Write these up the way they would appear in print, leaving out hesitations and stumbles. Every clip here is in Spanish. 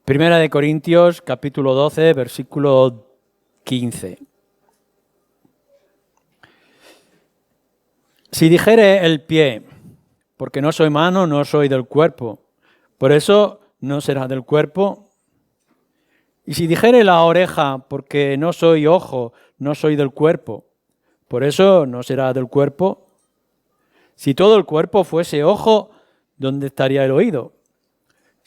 Primera de Corintios, capítulo 12, versículo 15. Si dijere el pie, porque no soy mano, no soy del cuerpo, por eso no será del cuerpo. Y si dijere la oreja, porque no soy ojo, no soy del cuerpo, por eso no será del cuerpo. Si todo el cuerpo fuese ojo, ¿dónde estaría el oído?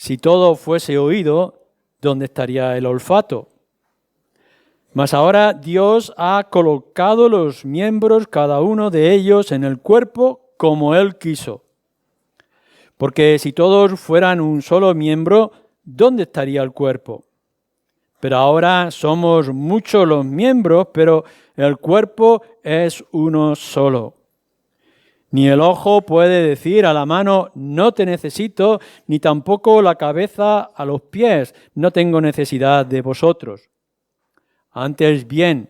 Si todo fuese oído, ¿dónde estaría el olfato? Mas ahora Dios ha colocado los miembros, cada uno de ellos, en el cuerpo como Él quiso. Porque si todos fueran un solo miembro, ¿dónde estaría el cuerpo? Pero ahora somos muchos los miembros, pero el cuerpo es uno solo. Ni el ojo puede decir a la mano, no te necesito, ni tampoco la cabeza a los pies, no tengo necesidad de vosotros. Antes bien,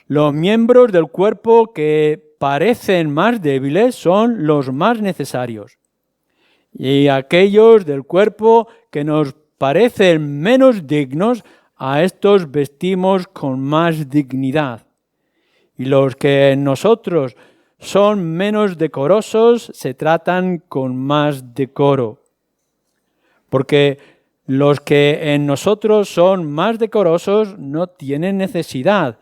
los miembros del cuerpo que parecen más débiles son los más necesarios. Y aquellos del cuerpo que nos parecen menos dignos, a estos vestimos con más dignidad. Y los que en nosotros son menos decorosos, se tratan con más decoro. Porque los que en nosotros son más decorosos no tienen necesidad,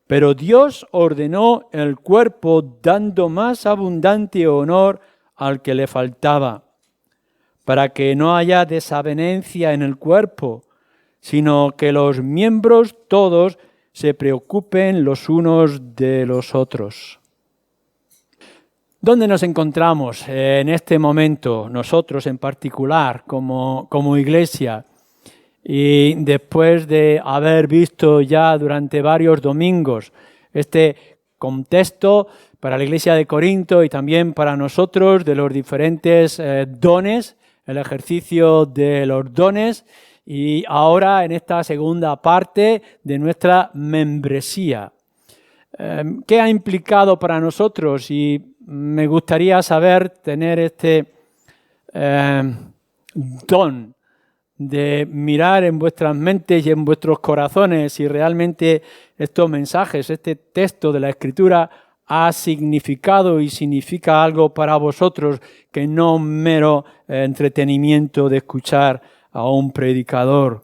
pero Dios ordenó el cuerpo dando más abundante honor al que le faltaba, para que no haya desavenencia en el cuerpo, sino que los miembros todos se preocupen los unos de los otros. ¿Dónde nos encontramos en este momento, nosotros en particular, como iglesia? Y después de haber visto ya durante varios domingos este contexto para la iglesia de Corinto y también para nosotros de los diferentes dones, el ejercicio de los dones, y ahora en esta segunda parte de nuestra membresía. ¿Qué ha implicado para nosotros? Y me gustaría saber tener este don de mirar en vuestras mentes y en vuestros corazones si realmente estos mensajes, este texto de la Escritura ha significado y significa algo para vosotros que no mero entretenimiento de escuchar a un predicador.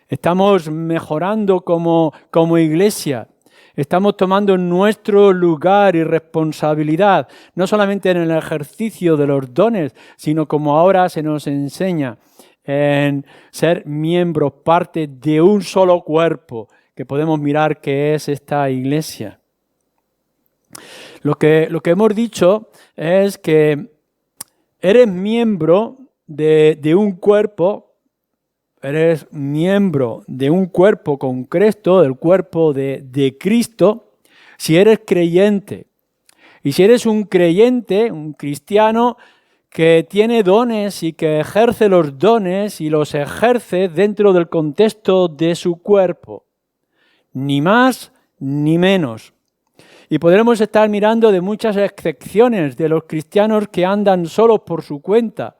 Estamos mejorando como iglesia. Estamos tomando nuestro lugar y responsabilidad, no solamente en el ejercicio de los dones, sino como ahora se nos enseña en ser miembros, parte de un solo cuerpo, que podemos mirar que es esta iglesia. Lo que hemos dicho es que eres miembro de un cuerpo. Eres miembro de un cuerpo concreto, del cuerpo de Cristo, si eres creyente. Y si eres un creyente, un cristiano que tiene dones y que ejerce los dones y los ejerce dentro del contexto de su cuerpo. Ni más ni menos. Y podremos estar mirando de muchas excepciones de los cristianos que andan solos por su cuenta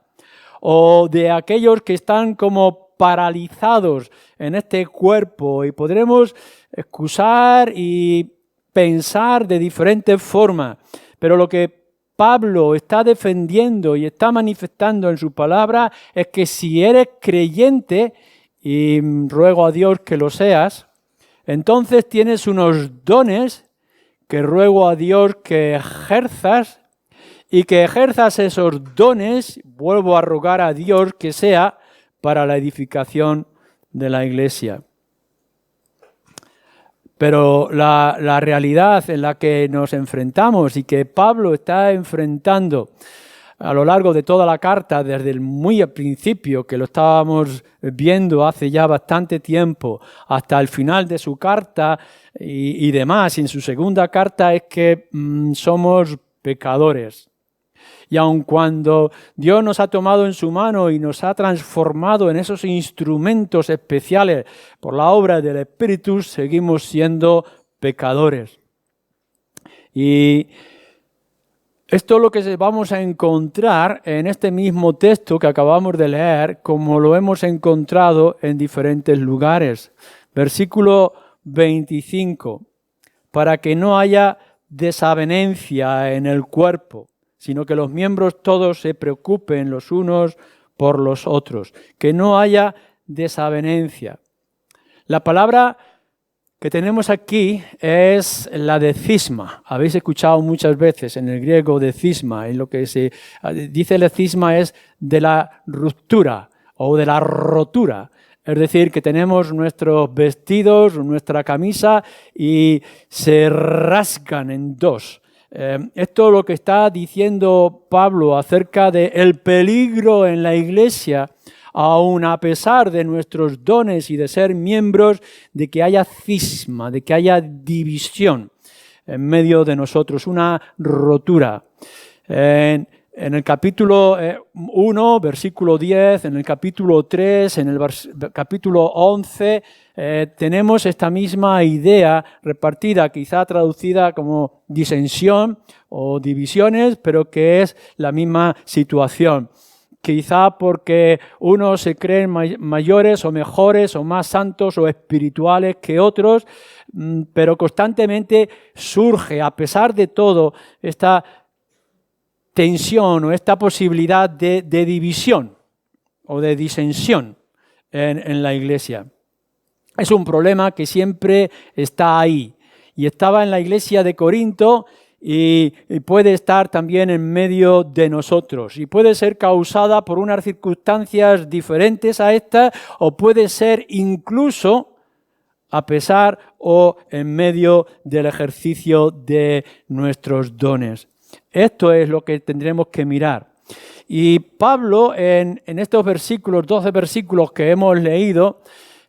o de aquellos que están como paralizados en este cuerpo, y podremos excusar y pensar de diferentes formas, pero lo que Pablo está defendiendo y está manifestando en su palabra es que si eres creyente, y ruego a Dios que lo seas, entonces tienes unos dones que ruego a Dios que ejerzas, y que ejerzas esos dones, vuelvo a rogar a Dios que sea para la edificación de la iglesia. Pero la realidad en la que nos enfrentamos y que Pablo está enfrentando a lo largo de toda la carta, desde el muy al principio, que lo estábamos viendo hace ya bastante tiempo, hasta el final de su carta y demás, y en su segunda carta, es que somos pecadores. Y aun cuando Dios nos ha tomado en su mano y nos ha transformado en esos instrumentos especiales por la obra del Espíritu, seguimos siendo pecadores. Y Esto es lo que vamos a encontrar en este mismo texto que acabamos de leer, como lo hemos encontrado en diferentes lugares. Versículo 25. Para que no haya desavenencia en el cuerpo, sino que los miembros todos se preocupen los unos por los otros. Que no haya desavenencia. La palabra que tenemos aquí es la de cisma. Habéis escuchado muchas veces en el griego de cisma, en lo que se dice el cisma es de la ruptura o de la rotura. Es decir, que tenemos nuestros vestidos, nuestra camisa y se rasgan en dos. Esto es lo que está diciendo Pablo acerca del peligro en la iglesia, aun a pesar de nuestros dones y de ser miembros, de que haya cisma, de que haya división en medio de nosotros, una rotura. En el capítulo 1, versículo 10, en el capítulo 3, en el capítulo 11, tenemos esta misma idea repartida, quizá traducida como disensión o divisiones, pero que es la misma situación. Quizá porque unos se creen mayores o mejores o más santos o espirituales que otros, pero constantemente surge, a pesar de todo, esta tensión o esta posibilidad de división o de disensión en la iglesia. Es un problema que siempre está ahí y estaba en la iglesia de Corinto y puede estar también en medio de nosotros y puede ser causada por unas circunstancias diferentes a estas o puede ser incluso a pesar o en medio del ejercicio de nuestros dones. Esto es lo que tendremos que mirar. Y Pablo en estos versículos, 12 versículos que hemos leído,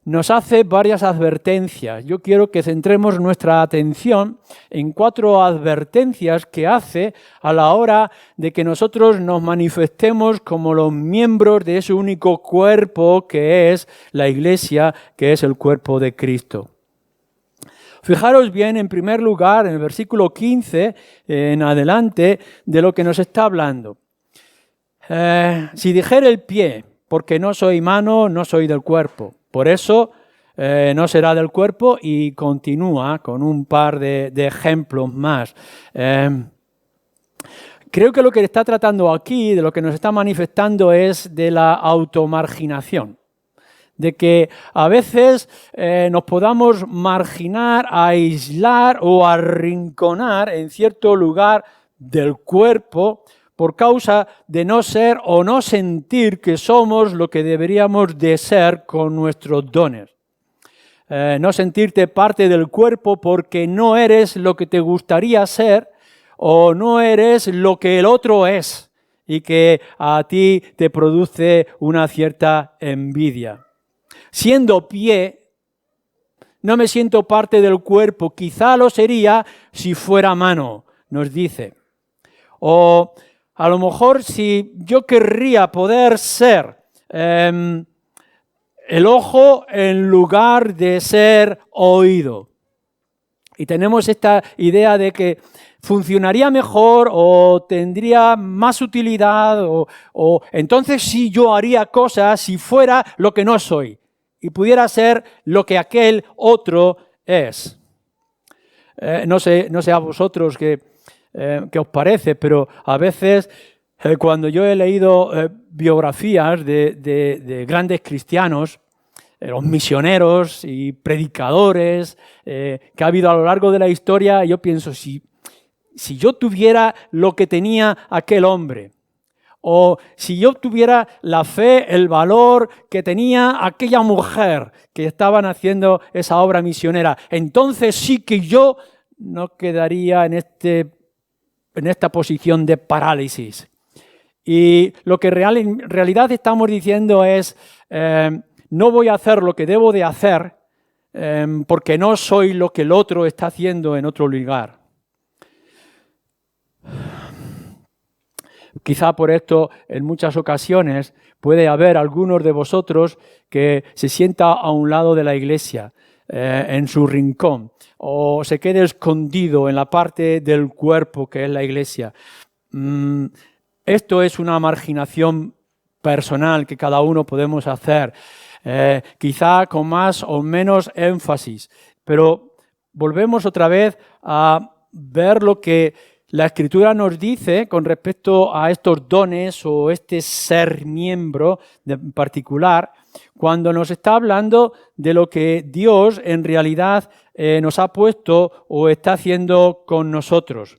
nos hace varias advertencias. Yo quiero que centremos nuestra atención en 4 advertencias que hace a la hora de que nosotros nos manifestemos como los miembros de ese único cuerpo que es la iglesia, que es el cuerpo de Cristo. Fijaros bien, en primer lugar, en el versículo 15 en adelante, de lo que nos está hablando. Si dijere el pie, porque no soy mano, no soy del cuerpo. Por eso no será del cuerpo, y continúa con un par de ejemplos más. Creo que lo que está tratando aquí, de lo que nos está manifestando, es de la automarginación. De que a veces nos podamos marginar, aislar o arrinconar en cierto lugar del cuerpo por causa de no ser o no sentir que somos lo que deberíamos de ser con nuestros dones. No sentirte parte del cuerpo porque no eres lo que te gustaría ser o no eres lo que el otro es y que a ti te produce una cierta envidia. Siendo pie, no me siento parte del cuerpo, quizá lo sería si fuera mano, nos dice. O a lo mejor si yo querría poder ser el ojo en lugar de ser oído. Y tenemos esta idea de que funcionaría mejor o tendría más utilidad o entonces sí yo haría cosas si fuera lo que no soy y pudiera ser lo que aquel otro es. No sé a vosotros qué os parece, pero a veces cuando yo he leído biografías de grandes cristianos, los misioneros y predicadores que ha habido a lo largo de la historia, yo pienso, si yo tuviera lo que tenía aquel hombre, o si yo tuviera la fe, el valor que tenía aquella mujer que estaban haciendo esa obra misionera, entonces sí que yo no quedaría en esta posición de parálisis. Y lo que en realidad estamos diciendo es, no voy a hacer lo que debo de hacer porque no soy lo que el otro está haciendo en otro lugar. Quizá por esto, en muchas ocasiones, puede haber algunos de vosotros que se sienta a un lado de la iglesia, en su rincón, o se quede escondido en la parte del cuerpo que es la iglesia. Esto es una marginación personal que cada uno podemos hacer, quizá con más o menos énfasis, pero volvemos otra vez a ver lo que la Escritura nos dice con respecto a estos dones o este ser miembro en particular, cuando nos está hablando de lo que Dios en realidad nos ha puesto o está haciendo con nosotros.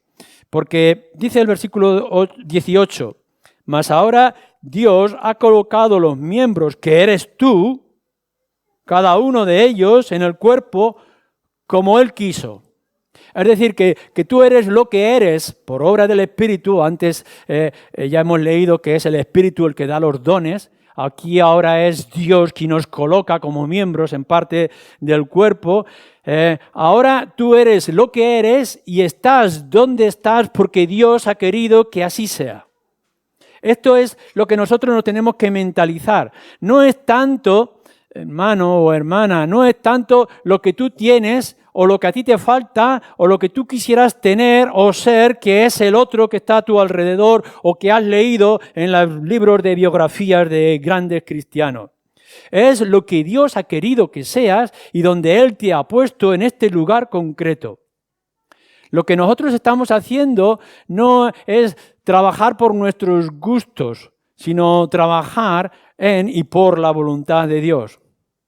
Porque dice el versículo 18, mas ahora Dios ha colocado los miembros que eres tú, cada uno de ellos en el cuerpo como Él quiso. Es decir, que tú eres lo que eres por obra del Espíritu. Antes ya hemos leído que es el Espíritu el que da los dones. Aquí ahora es Dios quien nos coloca como miembros en parte del cuerpo. Ahora tú eres lo que eres y estás donde estás porque Dios ha querido que así sea. Esto es lo que nosotros nos tenemos que mentalizar. No es tanto, hermano o hermana, no es tanto lo que tú tienes o lo que a ti te falta, o lo que tú quisieras tener o ser, que es el otro que está a tu alrededor o que has leído en los libros de biografías de grandes cristianos. Es lo que Dios ha querido que seas y donde Él te ha puesto en este lugar concreto. Lo que nosotros estamos haciendo no es trabajar por nuestros gustos, sino trabajar en y por la voluntad de Dios.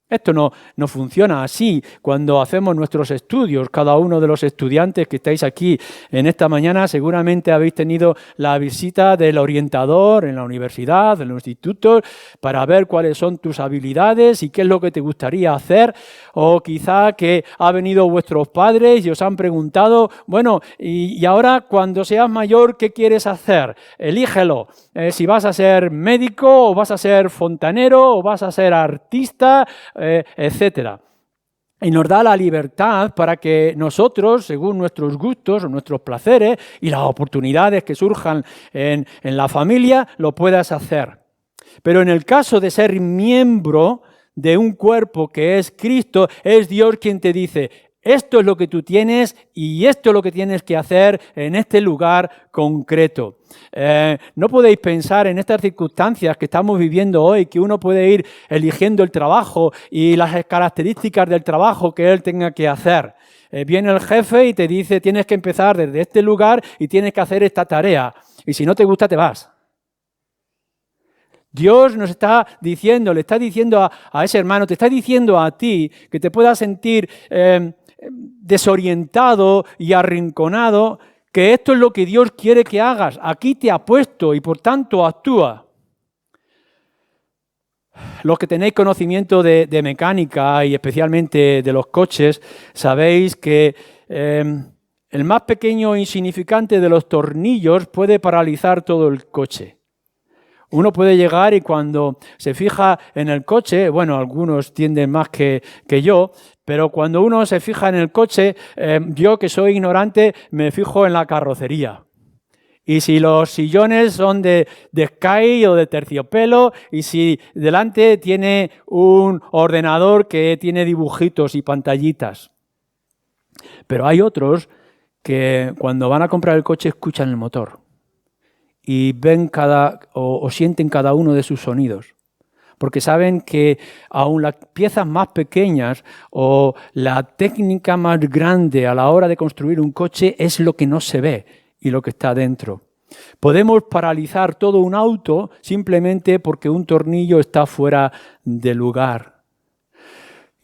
Esto no funciona así cuando hacemos nuestros estudios. Cada uno de los estudiantes que estáis aquí en esta mañana seguramente habéis tenido la visita del orientador en la universidad, en los institutos, para ver cuáles son tus habilidades y qué es lo que te gustaría hacer. O quizá que ha venido vuestros padres y os han preguntado, bueno, y ahora cuando seas mayor, ¿qué quieres hacer? Elígelo. Si vas a ser médico o vas a ser fontanero o vas a ser artista, etcétera. Y nos da la libertad para que nosotros, según nuestros gustos o nuestros placeres y las oportunidades que surjan en la familia, lo puedas hacer. Pero en el caso de ser miembro de un cuerpo que es Cristo, es Dios quien te dice: esto es lo que tú tienes y esto es lo que tienes que hacer en este lugar concreto. No podéis pensar en estas circunstancias que estamos viviendo hoy, que uno puede ir eligiendo el trabajo y las características del trabajo que él tenga que hacer. Viene el jefe y te dice: tienes que empezar desde este lugar y tienes que hacer esta tarea. Y si no te gusta, te vas. Dios nos está diciendo, le está diciendo a ese hermano, te está diciendo a ti que te puedas sentir desorientado y arrinconado, que esto es lo que Dios quiere que hagas. Aquí te ha puesto y por tanto actúa. Los que tenéis conocimiento de mecánica y especialmente de los coches, sabéis que el más pequeño e insignificante de los tornillos puede paralizar todo el coche. Uno puede llegar y cuando se fija en el coche, bueno, algunos tienden más que yo, pero cuando uno se fija en el coche, yo que soy ignorante, me fijo en la carrocería. Y si los sillones son de Sky o de terciopelo, y si delante tiene un ordenador que tiene dibujitos y pantallitas. Pero hay otros que cuando van a comprar el coche escuchan el motor y ven o sienten cada uno de sus sonidos. Porque saben que aun las piezas más pequeñas o la técnica más grande a la hora de construir un coche es lo que no se ve y lo que está dentro. Podemos paralizar todo un auto simplemente porque un tornillo está fuera de lugar.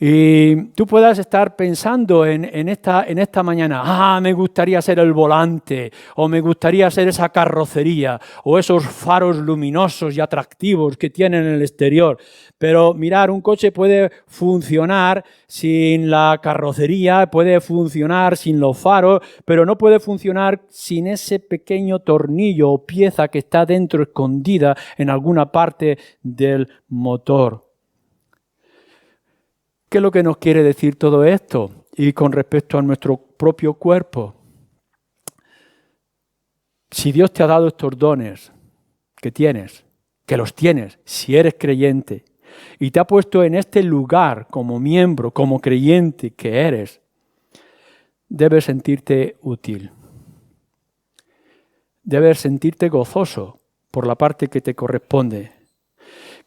Y tú puedas estar pensando en esta mañana, me gustaría ser el volante, o me gustaría ser esa carrocería, o esos faros luminosos y atractivos que tienen en el exterior. Pero mirar, un coche puede funcionar sin la carrocería, puede funcionar sin los faros, pero no puede funcionar sin ese pequeño tornillo o pieza que está dentro escondida en alguna parte del motor. ¿Qué es lo que nos quiere decir todo esto? Y con respecto a nuestro propio cuerpo. Si Dios te ha dado estos dones que los tienes, si eres creyente, y te ha puesto en este lugar como miembro, como creyente que eres, debes sentirte útil. debes sentirte gozoso por la parte que te corresponde.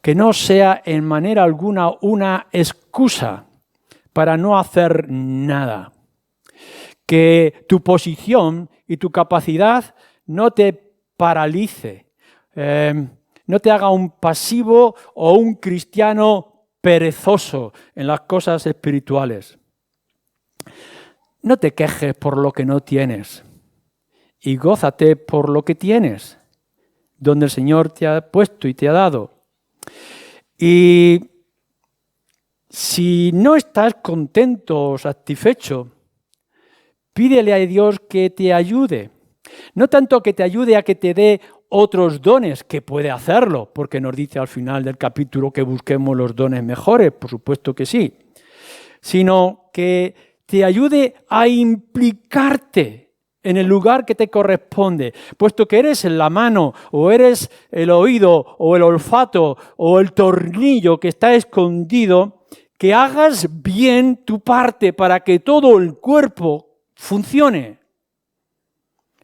Que no sea en manera alguna una excusa para no hacer nada. Que tu posición y tu capacidad no te paralice, no te haga un pasivo o un cristiano perezoso en las cosas espirituales. No te quejes por lo que no tienes y gózate por lo que tienes, donde el Señor te ha puesto y te ha dado. Y si no estás contento o satisfecho, pídele a Dios que te ayude. No tanto que te ayude a que te dé otros dones, que puede hacerlo, porque nos dice al final del capítulo que busquemos los dones mejores, por supuesto que sí, sino que te ayude a implicarte en el lugar que te corresponde, puesto que eres la mano, o eres el oído, o el olfato, o el tornillo que está escondido, que hagas bien tu parte para que todo el cuerpo funcione.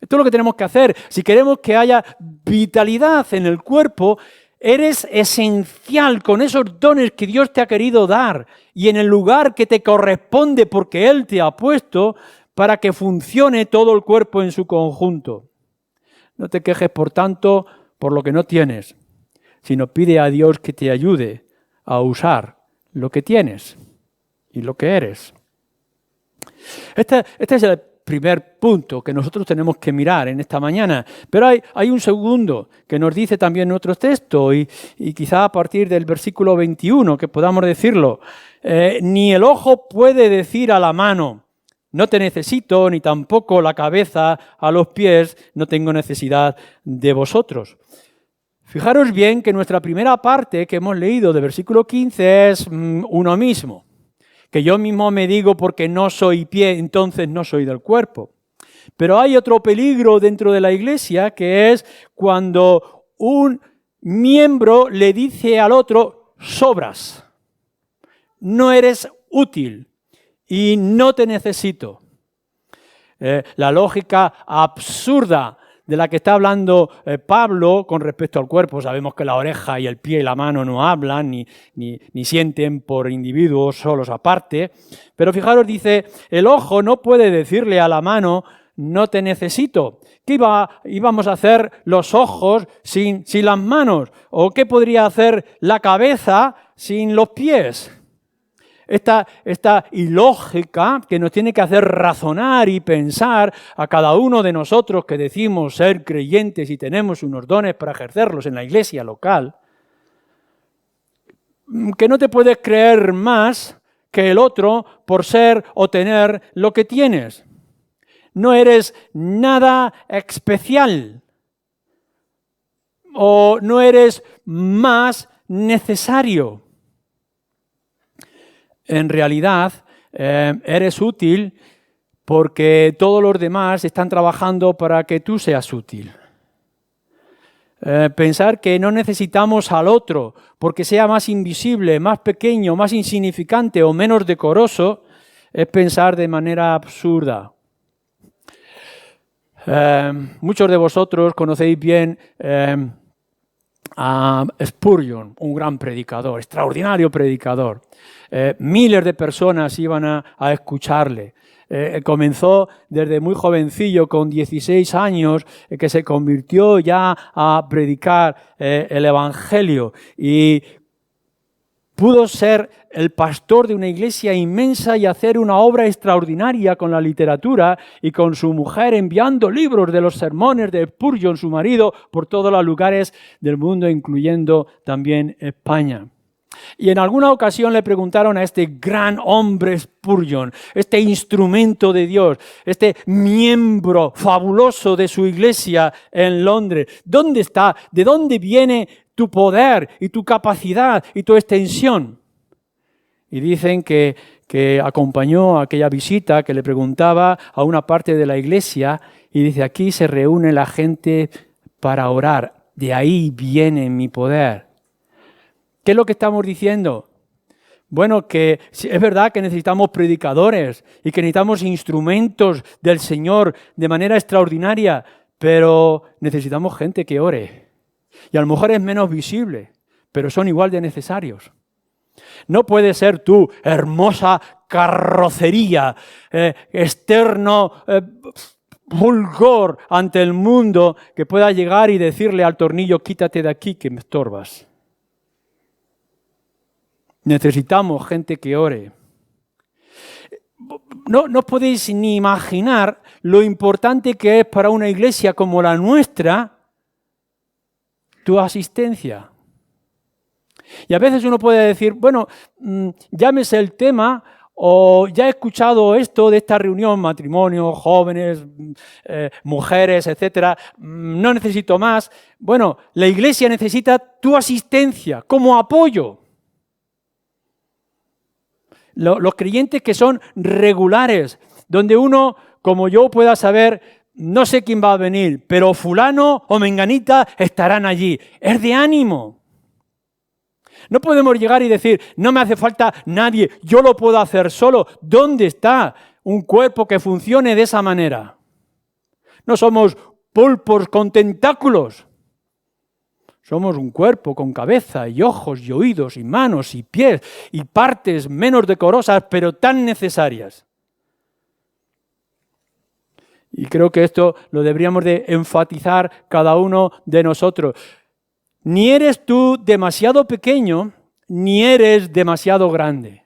Esto es lo que tenemos que hacer. Si queremos que haya vitalidad en el cuerpo, eres esencial con esos dones que Dios te ha querido dar y en el lugar que te corresponde porque Él te ha puesto para que funcione todo el cuerpo en su conjunto. No te quejes, por tanto, por lo que no tienes, sino pide a Dios que te ayude a usar lo que tienes y lo que eres. Este es el primer punto que nosotros tenemos que mirar en esta mañana. Pero hay un segundo que nos dice también nuestro texto y quizá a partir del versículo 21 que podamos decirlo. Ni el ojo puede decir a la mano, no te necesito, ni tampoco la cabeza a los pies, no tengo necesidad de vosotros. Fijaros bien que nuestra primera parte que hemos leído del versículo 15 es uno mismo. Que yo mismo me digo porque no soy pie, entonces no soy del cuerpo. Pero hay otro peligro dentro de la iglesia que es cuando un miembro le dice al otro, sobras, no eres útil y no te necesito. La lógica absurda de la que está hablando Pablo con respecto al cuerpo. Sabemos que la oreja y el pie y la mano no hablan ni sienten por individuos solos aparte. Pero fijaros, dice, el ojo no puede decirle a la mano, no te necesito. ¿Qué íbamos a hacer los ojos sin las manos? ¿O qué podría hacer la cabeza sin los pies? Esta ilógica que nos tiene que hacer razonar y pensar a cada uno de nosotros que decimos ser creyentes y tenemos unos dones para ejercerlos en la iglesia local, que no te puedes creer más que el otro por ser o tener lo que tienes. No eres nada especial o no eres más necesario. En realidad, eres útil porque todos los demás están trabajando para que tú seas útil. Pensar que no necesitamos al otro porque sea más invisible, más pequeño, más insignificante o menos decoroso es pensar de manera absurda. Muchos de vosotros conocéis bien a Spurgeon, un gran predicador, extraordinario predicador. Miles de personas iban a escucharle. Comenzó desde muy jovencillo, con 16 años, que se convirtió ya a predicar el Evangelio y pudo ser el pastor de una iglesia inmensa y hacer una obra extraordinaria con la literatura y con su mujer enviando libros de los sermones de Spurgeon, su marido, por todos los lugares del mundo, incluyendo también España. Y en alguna ocasión le preguntaron a este gran hombre Spurgeon, este instrumento de Dios, este miembro fabuloso de su iglesia en Londres, ¿dónde está? ¿De dónde viene tu poder y tu capacidad y tu extensión? Y dicen que acompañó a aquella visita que le preguntaba a una parte de la iglesia y dice, aquí se reúne la gente para orar, de ahí viene mi poder. ¿Qué es lo que estamos diciendo? Bueno, que es verdad que necesitamos predicadores y que necesitamos instrumentos del Señor de manera extraordinaria, pero necesitamos gente que ore. Y a lo mejor es menos visible, pero son igual de necesarios. No puede ser tu hermosa carrocería, externo fulgor ante el mundo, que pueda llegar y decirle al tornillo, quítate de aquí que me estorbas. Necesitamos gente que ore. No podéis ni imaginar lo importante que es para una iglesia como la nuestra tu asistencia. Y a veces uno puede decir, bueno, llámese el tema, o ya he escuchado esto de esta reunión, matrimonio, jóvenes, mujeres, etcétera, no necesito más. Bueno, la iglesia necesita tu asistencia como apoyo. Los creyentes que son regulares, donde uno, como yo, pueda saber, no sé quién va a venir, pero fulano o menganita estarán allí. Es de ánimo. No podemos llegar y decir, no me hace falta nadie, yo lo puedo hacer solo. ¿Dónde está un cuerpo que funcione de esa manera? No somos pulpos con tentáculos. Somos un cuerpo con cabeza y ojos y oídos y manos y pies y partes menos decorosas, pero tan necesarias. Y creo que esto lo deberíamos de enfatizar cada uno de nosotros. Ni eres tú demasiado pequeño, ni eres demasiado grande.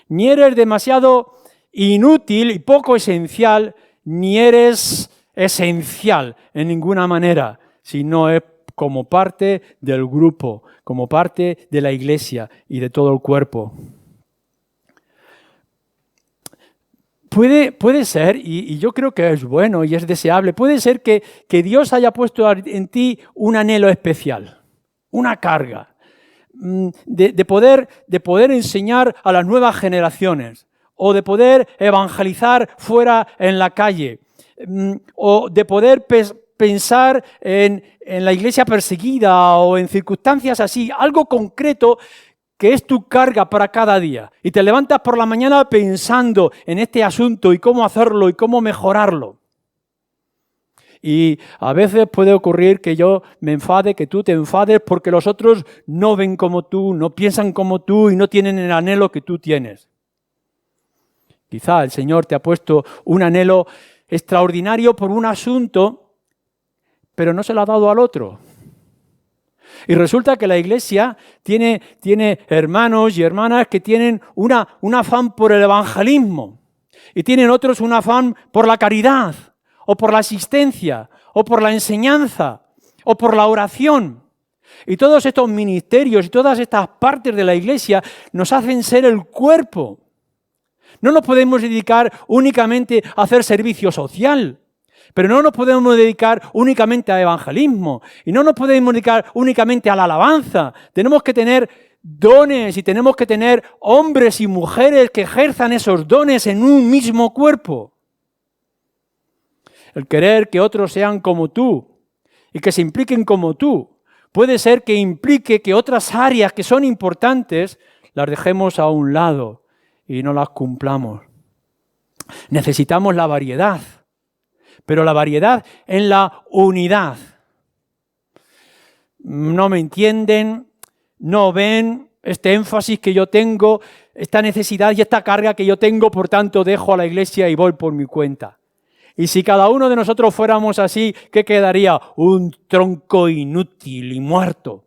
Ni eres demasiado inútil y poco esencial, ni eres esencial en ninguna manera, si no es como parte del grupo, como parte de la iglesia y de todo el cuerpo. Puede ser, y yo creo que es bueno y es deseable, puede ser que Dios haya puesto en ti un anhelo especial, una carga, de poder enseñar a las nuevas generaciones, o de poder evangelizar fuera en la calle, o de poder pensar en la iglesia perseguida o en circunstancias así, algo concreto que es tu carga para cada día. Y te levantas por la mañana pensando en este asunto y cómo hacerlo y cómo mejorarlo. Y a veces puede ocurrir que yo me enfade, que tú te enfades porque los otros no ven como tú, no piensan como tú y no tienen el anhelo que tú tienes. Quizá el Señor te ha puesto un anhelo extraordinario por un asunto, pero no se lo ha dado al otro. Y resulta que la iglesia tiene hermanos y hermanas que tienen un afán por el evangelismo y tienen otros un afán por la caridad o por la asistencia o por la enseñanza o por la oración. Y todos estos ministerios y todas estas partes de la iglesia nos hacen ser el cuerpo. No nos podemos dedicar únicamente a hacer servicio social. Pero no nos podemos dedicar únicamente al evangelismo y no nos podemos dedicar únicamente a la alabanza. Tenemos que tener dones y tenemos que tener hombres y mujeres que ejerzan esos dones en un mismo cuerpo. El querer que otros sean como tú y que se impliquen como tú puede ser que implique que otras áreas que son importantes las dejemos a un lado y no las cumplamos. Necesitamos la variedad. Pero la variedad en la unidad. No me entienden, no ven este énfasis que yo tengo, esta necesidad y esta carga que yo tengo, por tanto dejo a la iglesia y voy por mi cuenta. Y si cada uno de nosotros fuéramos así, ¿qué quedaría? Un tronco inútil y muerto.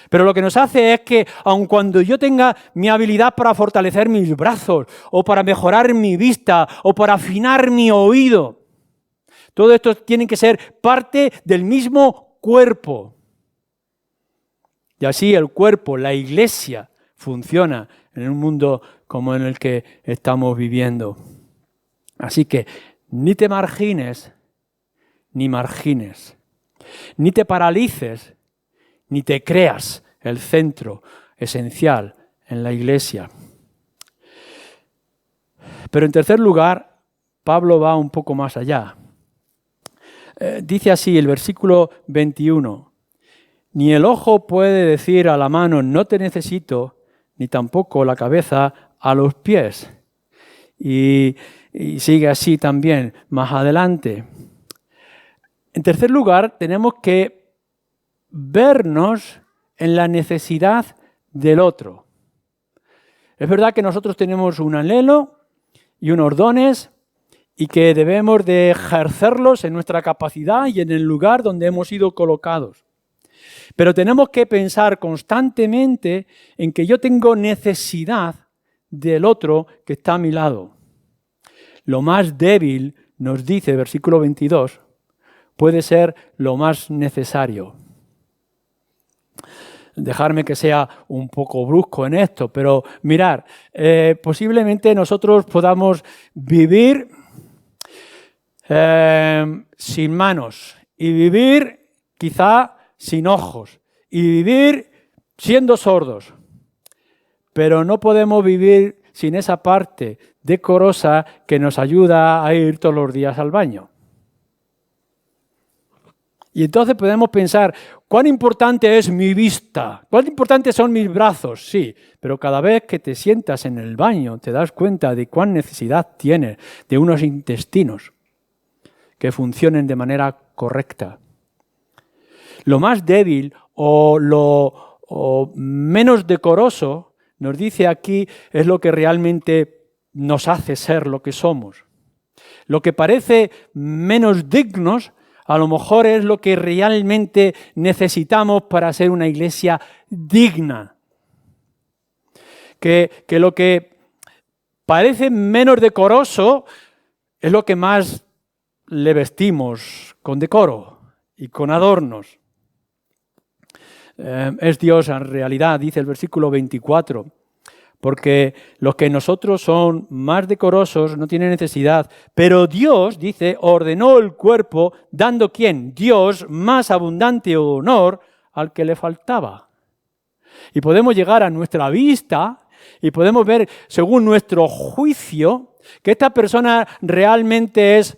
Pero lo que nos hace es que, aun cuando yo tenga mi habilidad para fortalecer mis brazos, o para mejorar mi vista, o para afinar mi oído, todo esto tiene que ser parte del mismo cuerpo. Y así el cuerpo, la iglesia, funciona en un mundo como en el que estamos viviendo. Así que ni te margines, ni margines, ni te paralices, ni te creas el centro esencial en la iglesia. Pero en tercer lugar, Pablo va un poco más allá. Dice así el versículo 21, ni el ojo puede decir a la mano, no te necesito, ni tampoco la cabeza a los pies. Y sigue así también más adelante. En tercer lugar, tenemos que vernos en la necesidad del otro. Es verdad que nosotros tenemos un anhelo y unos dones y que debemos de ejercerlos en nuestra capacidad y en el lugar donde hemos sido colocados. Pero tenemos que pensar constantemente en que yo tengo necesidad del otro que está a mi lado. Lo más débil, nos dice versículo 22, puede ser lo más necesario. Dejarme que sea un poco brusco en esto, pero mirar, posiblemente nosotros podamos vivir sin manos y vivir quizá sin ojos y vivir siendo sordos, pero no podemos vivir sin esa parte decorosa que nos ayuda a ir todos los días al baño. Y entonces podemos pensar, ¿cuán importante es mi vista? ¿Cuán importantes son mis brazos? Sí, pero cada vez que te sientas en el baño te das cuenta de cuán necesidad tienes de unos intestinos que funcionen de manera correcta. Lo más débil o lo menos decoroso, nos dice aquí, es lo que realmente nos hace ser lo que somos. Lo que parece menos dignos, a lo mejor es lo que realmente necesitamos para ser una iglesia digna. Que lo que parece menos decoroso es lo que más le vestimos con decoro y con adornos. Es Dios en realidad, dice el versículo 24. Porque los que nosotros son más decorosos no tienen necesidad. Pero Dios, dice, ordenó el cuerpo, dando ¿quién? Dios más abundante honor al que le faltaba. Y podemos llegar a nuestra vista y podemos ver, según nuestro juicio, que esta persona realmente es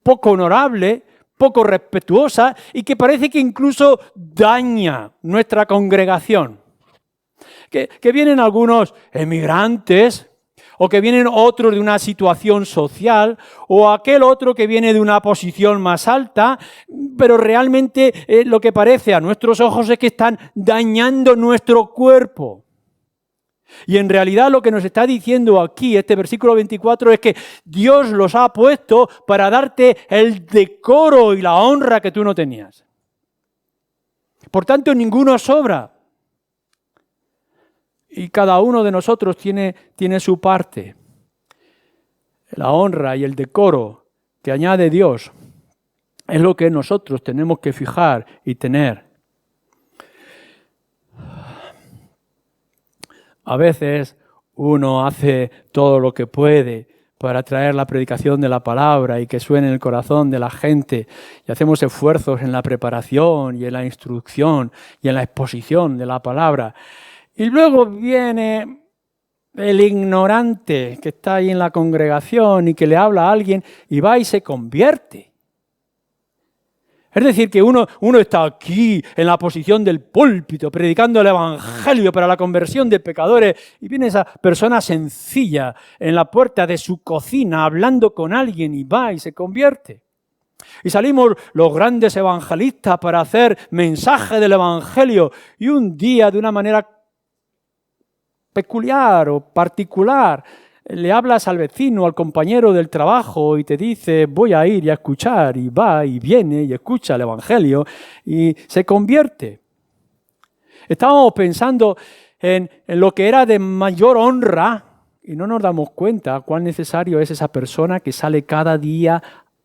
poco honorable, poco respetuosa y que parece que incluso daña nuestra congregación. Que vienen algunos emigrantes o que vienen otros de una situación social o aquel otro que viene de una posición más alta, pero realmente lo que parece a nuestros ojos es que están dañando nuestro cuerpo. Y en realidad lo que nos está diciendo aquí este versículo 24 es que Dios los ha puesto para darte el decoro y la honra que tú no tenías. Por tanto, ninguno sobra. Y cada uno de nosotros tiene su parte. La honra y el decoro que añade Dios es lo que nosotros tenemos que fijar y tener. A veces uno hace todo lo que puede para traer la predicación de la palabra y que suene en el corazón de la gente. Y hacemos esfuerzos en la preparación y en la instrucción y en la exposición de la palabra. Y luego viene el ignorante que está ahí en la congregación y que le habla a alguien y va y se convierte. Es decir, que uno está aquí en la posición del púlpito predicando el evangelio para la conversión de pecadores y viene esa persona sencilla en la puerta de su cocina hablando con alguien y va y se convierte. Y salimos los grandes evangelistas para hacer mensaje del evangelio y un día de una manera peculiar o particular, le hablas al vecino, al compañero del trabajo y te dice voy a ir y a escuchar y va y viene y escucha el evangelio y se convierte. Estábamos pensando en lo que era de mayor honra y no nos damos cuenta cuán necesario es esa persona que sale cada día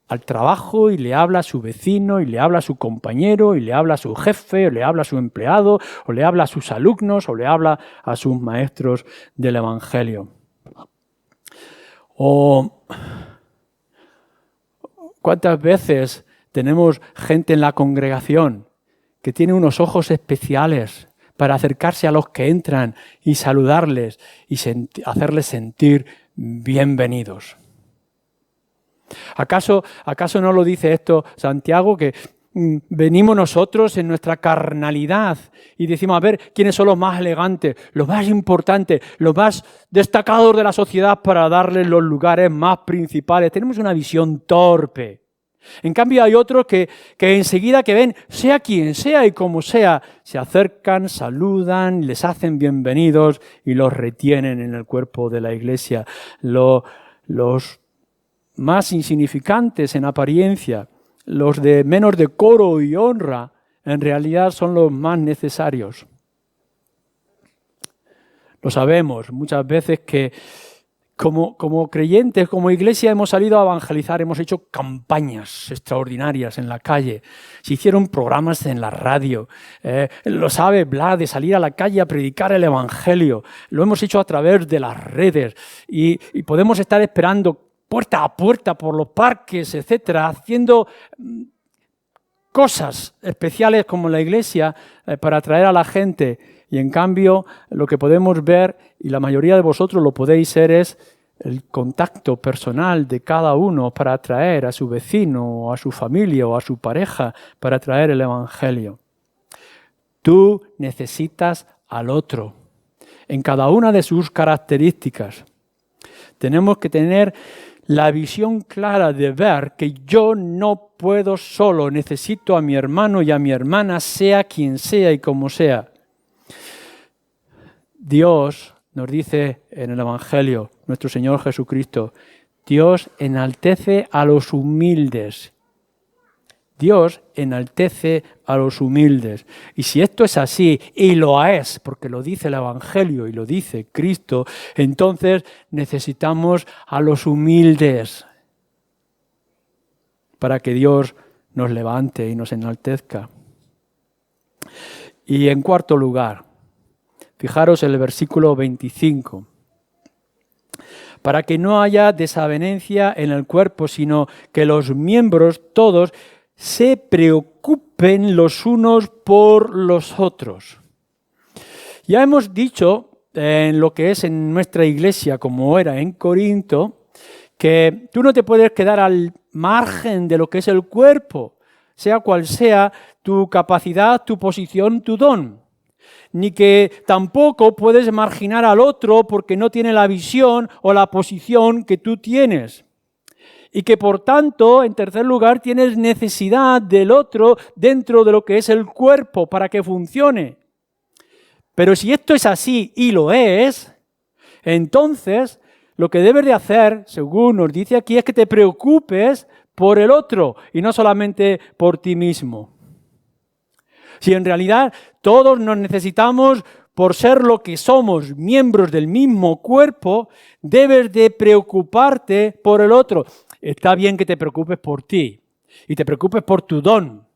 al trabajo y le habla a su vecino y le habla a su compañero y le habla a su jefe o le habla a su empleado o le habla a sus alumnos o le habla a sus maestros del evangelio. O cuántas veces tenemos gente en la congregación que tiene unos ojos especiales para acercarse a los que entran y saludarles y hacerles sentir bienvenidos. ¿Acaso no lo dice esto Santiago, que venimos nosotros en nuestra carnalidad y decimos, a ver, ¿quiénes son los más elegantes, los más importantes, los más destacados de la sociedad para darles los lugares más principales? Tenemos una visión torpe En cambio hay otros que enseguida que ven, sea quien sea y como sea, se acercan, saludan, les hacen bienvenidos y los retienen en el cuerpo de la iglesia. Los más insignificantes en apariencia, los de menos decoro y honra, en realidad son los más necesarios. Lo sabemos muchas veces que como creyentes, como iglesia, hemos salido a evangelizar, hemos hecho campañas extraordinarias en la calle, se hicieron programas en la radio, lo sabe Blas, de salir a la calle a predicar el evangelio, lo hemos hecho a través de las redes y podemos estar esperando puerta a puerta por los parques, etcétera, haciendo cosas especiales como la iglesia para atraer a la gente. Y en cambio, lo que podemos ver, y la mayoría de vosotros lo podéis ser, es el contacto personal de cada uno para atraer a su vecino, o a su familia, o a su pareja, para traer el evangelio. Tú necesitas al otro, en cada una de sus características. Tenemos que tener la visión clara de ver que yo no puedo solo, necesito a mi hermano y a mi hermana, sea quien sea y como sea. Dios nos dice en el Evangelio, nuestro Señor Jesucristo, Dios enaltece a los humildes. Dios enaltece a los humildes. Y si esto es así, y lo es, porque lo dice el Evangelio y lo dice Cristo, entonces necesitamos a los humildes para que Dios nos levante y nos enaltezca. Y en cuarto lugar, fijaros en el versículo 25. Para que no haya desavenencia en el cuerpo, sino que los miembros todos se preocupen los unos por los otros. Ya hemos dicho en lo que es en nuestra iglesia, como era en Corinto, que tú no te puedes quedar al margen de lo que es el cuerpo, sea cual sea tu capacidad, tu posición, tu don. Ni que tampoco puedes marginar al otro porque no tiene la visión o la posición que tú tienes. Y que por tanto, en tercer lugar, tienes necesidad del otro dentro de lo que es el cuerpo para que funcione. Pero si esto es así, y lo es, entonces lo que debes de hacer, según nos dice aquí, es que te preocupes por el otro y no solamente por ti mismo. Si en realidad todos nos necesitamos por ser lo que somos, miembros del mismo cuerpo, debes de preocuparte por el otro. Está bien que te preocupes por ti y te preocupes por tu don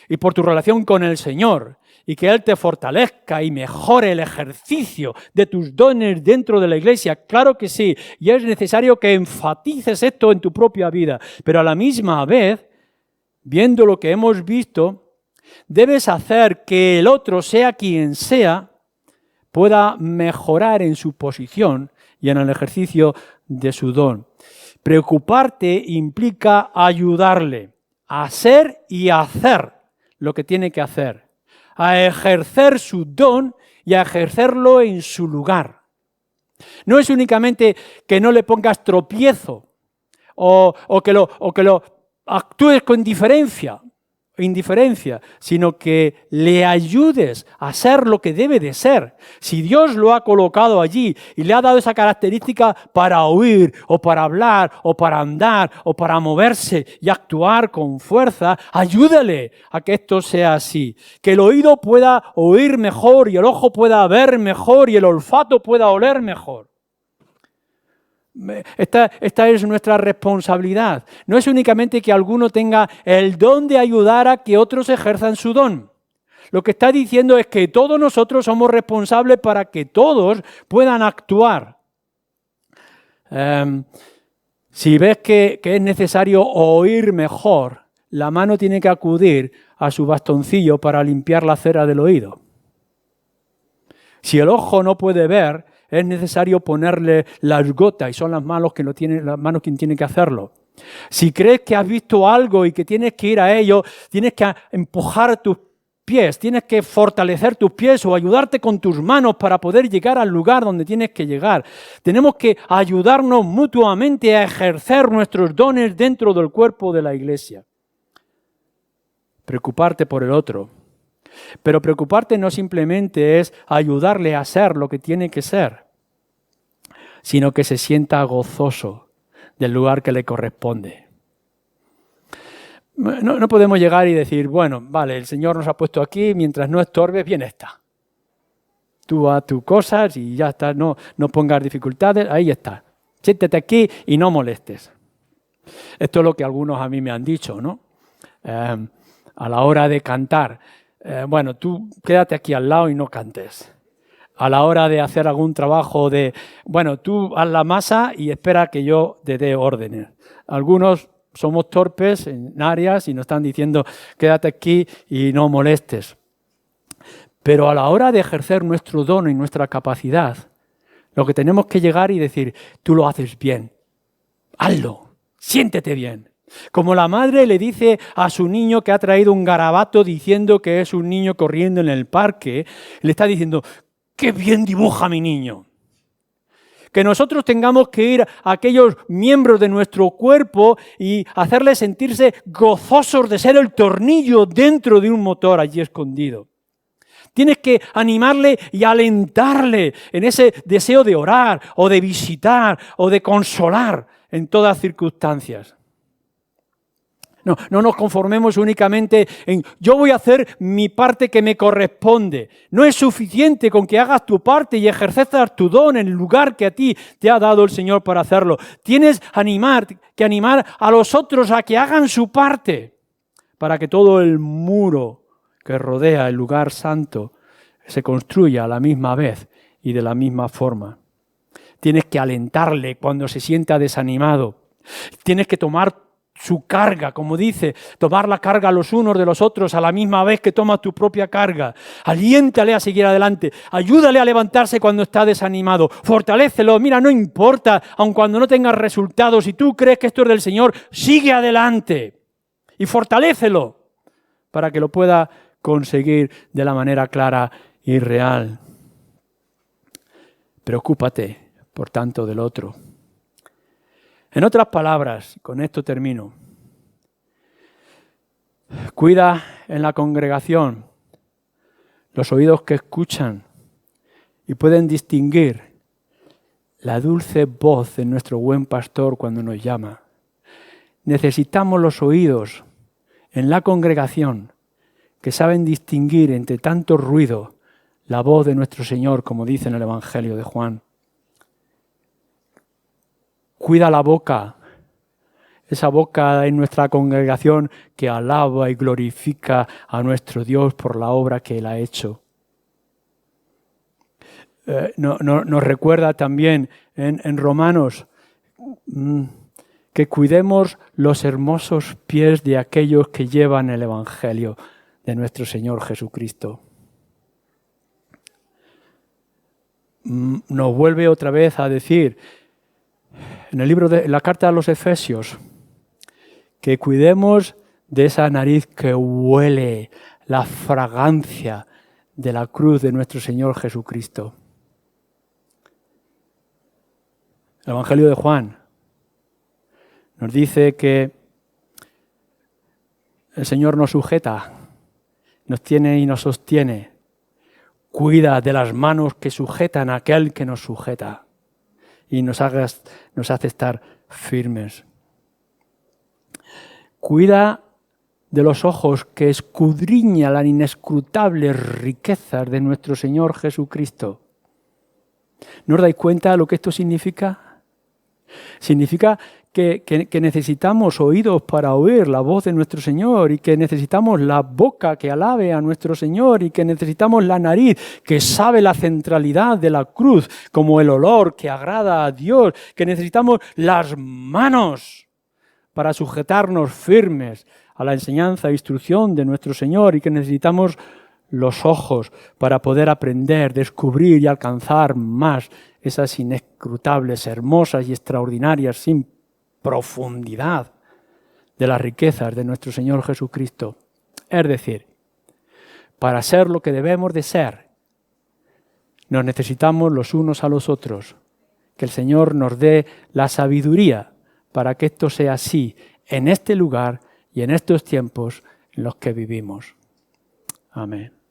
y por tu relación con el Señor y que Él te fortalezca y mejore el ejercicio de tus dones dentro de la iglesia. Claro que sí, y es necesario que enfatices esto en tu propia vida, pero a la misma vez, viendo lo que hemos visto, debes hacer que el otro, sea quien sea, pueda mejorar en su posición y en el ejercicio de su don. Preocuparte implica ayudarle a ser y a hacer lo que tiene que hacer, a ejercer su don y a ejercerlo en su lugar. No es únicamente que no le pongas tropiezo o que lo actúes con indiferencia, sino que le ayudes a ser lo que debe de ser. Si Dios lo ha colocado allí y le ha dado esa característica para oír o para hablar o para andar o para moverse y actuar con fuerza, ayúdale a que esto sea así. Que el oído pueda oír mejor y el ojo pueda ver mejor y el olfato pueda oler mejor. Esta es nuestra responsabilidad. No es únicamente que alguno tenga el don de ayudar a que otros ejerzan su don. Lo que está diciendo es que todos nosotros somos responsables para que todos puedan actuar. Si ves que es necesario oír mejor, la mano tiene que acudir a su bastoncillo para limpiar la cera del oído. Si el ojo no puede ver, es necesario ponerle las gotas y son las manos quien tiene que hacerlo. Si crees que has visto algo y que tienes que ir a ello, tienes que empujar tus pies, tienes que fortalecer tus pies o ayudarte con tus manos para poder llegar al lugar donde tienes que llegar. Tenemos que ayudarnos mutuamente a ejercer nuestros dones dentro del cuerpo de la iglesia. preocuparte por el otro. Pero preocuparte no simplemente es ayudarle a ser lo que tiene que ser, sino que se sienta gozoso del lugar que le corresponde. No podemos llegar y decir, bueno, vale, el Señor nos ha puesto aquí, mientras no estorbes, bien está. Tú haz tus cosas y ya está, no pongas dificultades, ahí está. Siéntate aquí y no molestes. Esto es lo que algunos a mí me han dicho, ¿no? A la hora de cantar, bueno, tú quédate aquí al lado y no cantes. A la hora de hacer algún trabajo bueno, tú haz la masa y espera que yo te dé órdenes. Algunos somos torpes en áreas y nos están diciendo, quédate aquí y no molestes. Pero a la hora de ejercer nuestro don y nuestra capacidad, lo que tenemos que llegar y decir, tú lo haces bien, hazlo, siéntete bien. Como la madre le dice a su niño que ha traído un garabato diciendo que es un niño corriendo en el parque, le está diciendo, ¡qué bien dibuja mi niño! Que nosotros tengamos que ir a aquellos miembros de nuestro cuerpo y hacerles sentirse gozosos de ser el tornillo dentro de un motor allí escondido. Tienes que animarle y alentarle en ese deseo de orar o de visitar o de consolar en todas circunstancias. No nos conformemos únicamente en yo voy a hacer mi parte que me corresponde. No es suficiente con que hagas tu parte y ejerzas tu don en el lugar que a ti te ha dado el Señor para hacerlo. Tienes que animar a los otros a que hagan su parte para que todo el muro que rodea el lugar santo se construya a la misma vez y de la misma forma. Tienes que alentarle cuando se sienta desanimado. Tienes que tomar su carga, como dice, tomar la carga los unos de los otros a la misma vez que tomas tu propia carga. Aliéntale a seguir adelante, ayúdale a levantarse cuando está desanimado, fortalécelo, mira, no importa, aun cuando no tengas resultados, si tú crees que esto es del Señor, sigue adelante y fortalécelo para que lo pueda conseguir de la manera clara y real. Preocúpate, por tanto, del otro. En otras palabras, con esto termino, cuida en la congregación los oídos que escuchan y pueden distinguir la dulce voz de nuestro buen pastor cuando nos llama. Necesitamos los oídos en la congregación que saben distinguir entre tanto ruido la voz de nuestro Señor, como dice en el Evangelio de Juan. Cuida la boca, esa boca en nuestra congregación que alaba y glorifica a nuestro Dios por la obra que Él ha hecho. Nos recuerda también en Romanos que cuidemos los hermosos pies de aquellos que llevan el Evangelio de nuestro Señor Jesucristo. Nos vuelve otra vez a decir en el libro de la carta a los Efesios que cuidemos de esa nariz que huele la fragancia de la cruz de nuestro Señor Jesucristo. El Evangelio de Juan nos dice que el Señor nos sujeta, nos tiene y nos sostiene. Cuida de las manos que sujetan a aquel que nos sujeta y nos hace estar firmes. Cuida de los ojos que escudriñan las inescrutables riquezas de nuestro Señor Jesucristo. ¿No os dais cuenta de lo que esto significa? Significa que necesitamos oídos para oír la voz de nuestro Señor y que necesitamos la boca que alabe a nuestro Señor y que necesitamos la nariz que sabe la centralidad de la cruz como el olor que agrada a Dios, que necesitamos las manos para sujetarnos firmes a la enseñanza e instrucción de nuestro Señor y que necesitamos los ojos para poder aprender, descubrir y alcanzar más esas inescrutables, hermosas y extraordinarias sin profundidad de las riquezas de nuestro Señor Jesucristo. Es decir, para ser lo que debemos de ser, nos necesitamos los unos a los otros. Que el Señor nos dé la sabiduría para que esto sea así en este lugar y en estos tiempos, en los que vivimos. Amén.